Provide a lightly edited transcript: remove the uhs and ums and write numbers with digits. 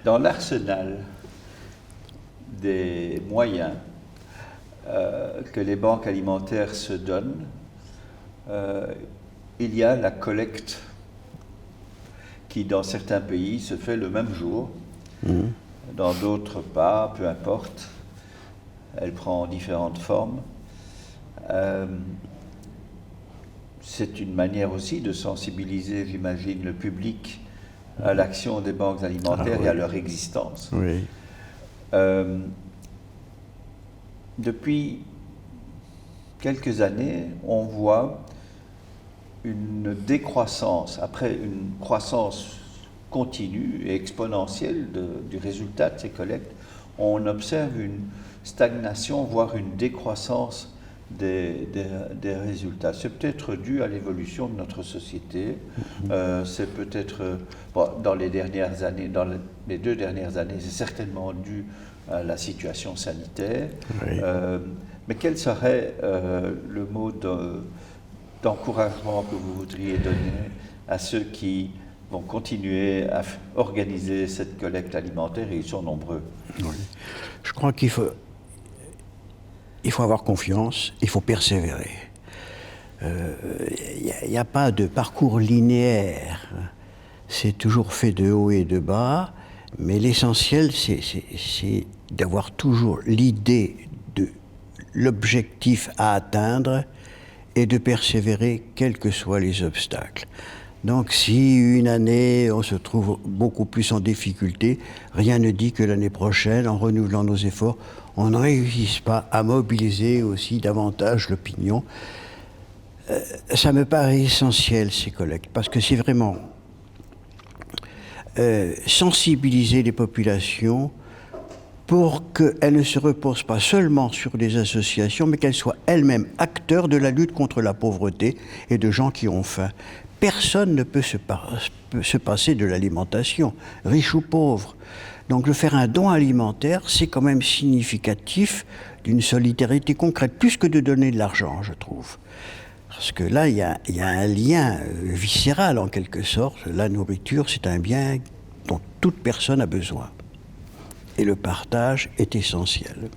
Dans l'arsenal des moyens que les banques alimentaires se donnent, il y a la collecte qui, dans certains pays, se fait le même jour, dans d'autres pas, peu importe. Elle prend différentes formes. C'est une manière aussi de sensibiliser, j'imagine, le public à l'action des banques alimentaires et à leur existence. Oui. Depuis quelques années, on voit une décroissance, après une croissance continue et exponentielle du résultat de ces collectes, on observe une stagnation, voire une décroissance des résultats. C'est peut-être dû à l'évolution de notre société, c'est peut-être, dans les dernières années, dans les 2 dernières années, c'est certainement dû à la situation sanitaire. Oui. Mais quel serait le mot d'encouragement que vous voudriez donner à ceux qui vont continuer à organiser cette collecte alimentaire, et ils sont nombreux? Oui. Je crois qu'il faut avoir confiance, il faut persévérer. Il n'y a pas de parcours linéaire, c'est toujours fait de haut et de bas, mais l'essentiel, c'est d'avoir toujours l'idée de l'objectif à atteindre et de persévérer quels que soient les obstacles. Donc si une année on se trouve beaucoup plus en difficulté, rien ne dit que l'année prochaine, en renouvelant nos efforts, on ne réussisse pas à mobiliser aussi davantage l'opinion. Ça me paraît essentiel, ces collectes, parce que c'est vraiment sensibiliser les populations pour qu'elles ne se reposent pas seulement sur des associations, mais qu'elles soient elles-mêmes acteurs de la lutte contre la pauvreté et de gens qui ont faim. Personne ne peut se passer de l'alimentation, riche ou pauvre. Donc le faire un don alimentaire, c'est quand même significatif d'une solidarité concrète, plus que de donner de l'argent, je trouve. Parce que là, il y a un lien viscéral, en quelque sorte. La nourriture, c'est un bien dont toute personne a besoin. Et le partage est essentiel.